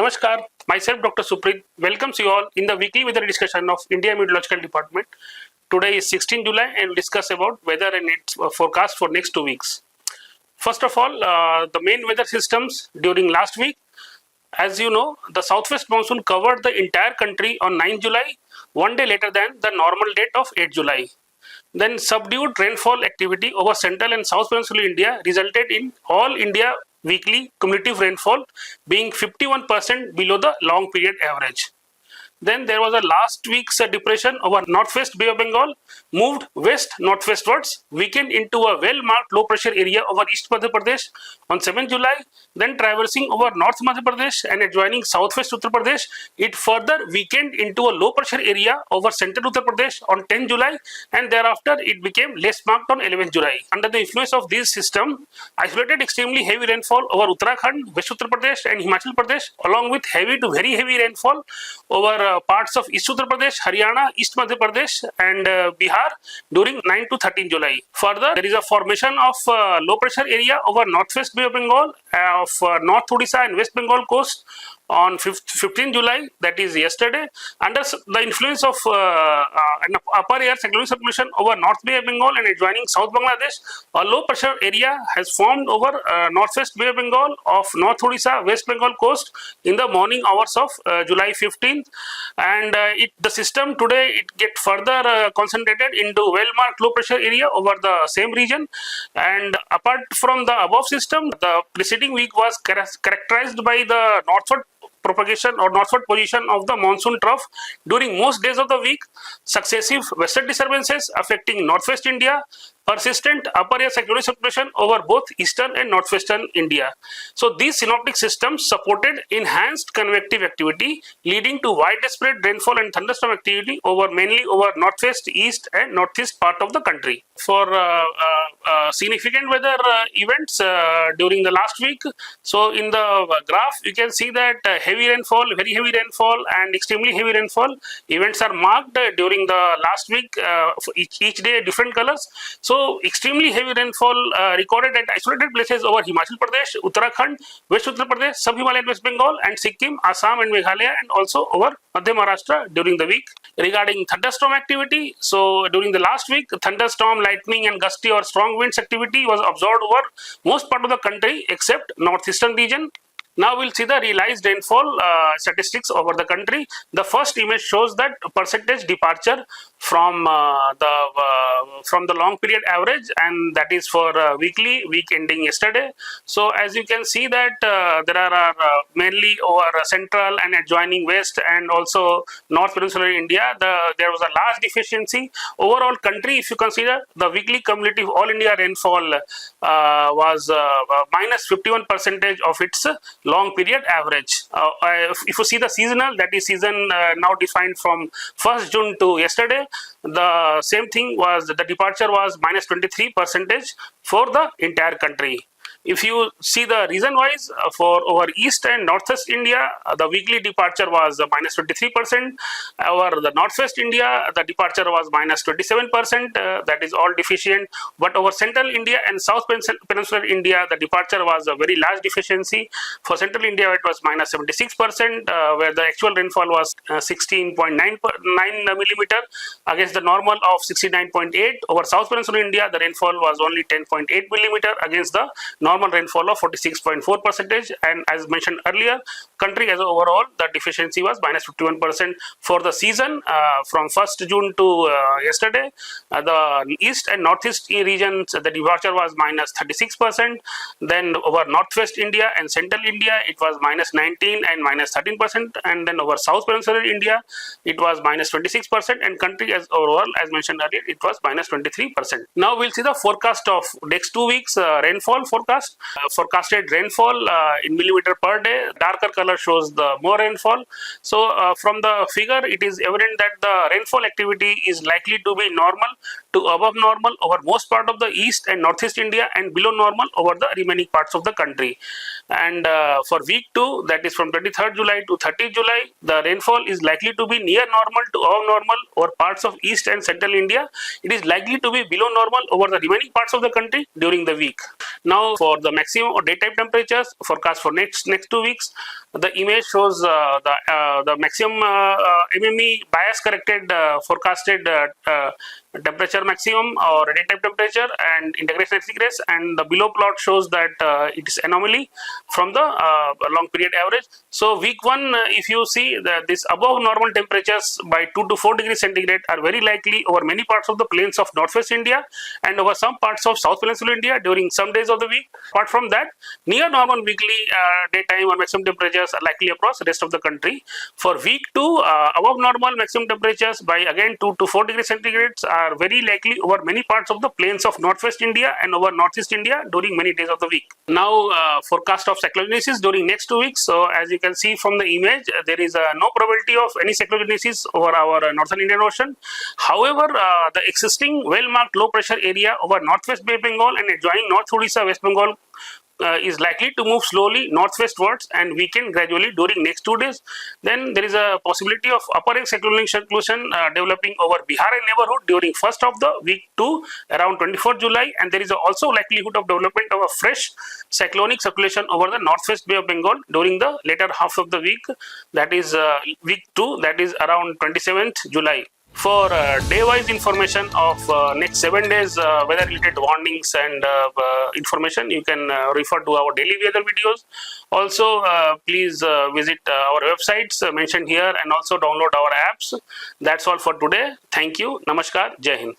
Namaskar, myself Dr. Suprit welcomes you all in the weekly weather discussion of India Meteorological Department. Today is 16 July and we'll discuss about weather and its forecast for next 2 weeks. First of all, the main weather systems during last week. As you know, the southwest monsoon covered the entire country on 9 July, one day later than the normal date of 8 July. Then subdued rainfall activity over central and south peninsular India resulted in all India weekly cumulative rainfall being 51% below the long period average. Then there was a last week's depression over northwest Bay of Bengal, moved west-northwestwards, weakened into a well-marked low-pressure area over East Madhya Pradesh on 7 July, then traversing over North Madhya Pradesh and adjoining southwest Uttar Pradesh. It further weakened into a low-pressure area over central Uttar Pradesh on 10 July, and thereafter it became less marked on 11 July. Under the influence of this system, isolated extremely heavy rainfall over Uttarakhand, West Uttar Pradesh and Himachal Pradesh, along with heavy to very heavy rainfall over parts of East Uttar Pradesh, Haryana, East Madhya Pradesh and Bihar during 9 to 13 July. Further, there is a formation of low pressure area over northwest Bay of Bengal, of North Odisha and West Bengal coast on 15 July, that is yesterday, under the influence of an upper air cyclonic circulation over North Bay of Bengal and adjoining South Bangladesh. A low pressure area has formed over northwest Bay of Bengal of North Odisha, West Bengal coast in the morning hours of July 15th, and the system today it get further concentrated into well-marked low pressure area over the same region. And apart from the above system, the preceding week was characterized by the northward propagation or northward position of the monsoon trough during most days of the week, successive western disturbances affecting northwest India, persistent upper air cyclonic circulation over both eastern and northwestern India. So these synoptic systems supported enhanced convective activity, leading to widespread rainfall and thunderstorm activity mainly over northwest, east and northeast part of the country. For significant weather events during the last week, so in the graph you can see that heavy rainfall, very heavy rainfall and extremely heavy rainfall events are marked during the last week, each day different colors. So extremely heavy rainfall recorded at isolated places over Himachal Pradesh, Uttarakhand, West Uttar Pradesh, Sub-Himalayan West Bengal and Sikkim, Assam and Meghalaya, and also over Madhya Maharashtra during the week. Regarding thunderstorm activity, so during the last week, thunderstorm, lightning and gusty or strong winds activity was observed over most part of the country except northeastern region. Now we'll see the realized rainfall statistics over the country. The first image shows that percentage departure from the long period average, and that is for week ending yesterday. So as you can see that there are mainly over central and adjoining west and also north peninsular India, there was a large deficiency. Overall country, if you consider the weekly cumulative all India rainfall was minus 51% of its long period average. If you see the seasonal, that is season now defined from 1st June to yesterday, the same thing was the departure was minus 23% for the entire country. If you see the region wise for over east and northwest India, the weekly departure was minus 23%. Over the northwest India, the departure was minus 27%. That is all deficient. But over central India and south peninsular India, the departure was a very large deficiency. For central India, it was minus 76%, where the actual rainfall was 16.9 millimeter against the normal of 69.8. Over south peninsular India, the rainfall was only 10.8 millimeter against the normal rainfall of 46.4%, and as mentioned earlier, country as overall the deficiency was minus 51% for the season from 1st June to yesterday. The east and northeast regions, the departure was minus 36%. Then over northwest India and central India, it was minus 19 and minus 13%, and then over south peninsular India, it was minus 26%, and country as overall, as mentioned earlier, it was minus 23%. Now we'll see the forecast of next 2 weeks rainfall forecast. Forecasted rainfall in millimeter per day. Darker color shows the more rainfall. So from the figure, it is evident that the rainfall activity is likely to be normal to above normal over most part of the east and northeast India and below normal over the remaining parts of the country. And for week 2, that is from 23rd July to 30th July, the rainfall is likely to be near normal to above normal over parts of east and central India. It is likely to be below normal over the remaining parts of the country during the week. Now for the maximum or daytime temperatures forecast for next 2 weeks, the image shows the maximum MME bias corrected forecasted temperature maximum or daytime temperature and integration regress, and the below plot shows that it is anomaly from the long period average. So week 1, if you see that this above normal temperatures by 2 to 4 degrees centigrade are very likely over many parts of the plains of northwest India and over some parts of south peninsular India during some days of the week. Apart from that, near normal weekly daytime or maximum temperatures are likely across the rest of the country. For week 2, above normal maximum temperatures by again 2 to 4 degrees centigrades are very likely over many parts of the plains of northwest India and over northeast India during many days of the week. Now forecast of cyclogenesis during next 2 weeks. So as you can see from the image, there is no probability of any cyclogenesis over our northern Indian Ocean. However, the existing well-marked low pressure area over northwest Bay of Bengal and adjoining North Odisha, West Bengal is likely to move slowly northwestwards and weaken gradually during next 2 days. Then there is a possibility of upper cyclonic circulation developing over Bihar and neighborhood during first of the week 2 around 24th July, and there is also likelihood of development of a fresh cyclonic circulation over the northwest Bay of Bengal during the later half of the week, that is week 2, that is around 27th July. For day-wise information of next 7 days weather-related warnings and information, you can refer to our daily weather videos. Also, please visit our websites mentioned here and also download our apps. That's all for today. Thank you. Namaskar. Jai Hind.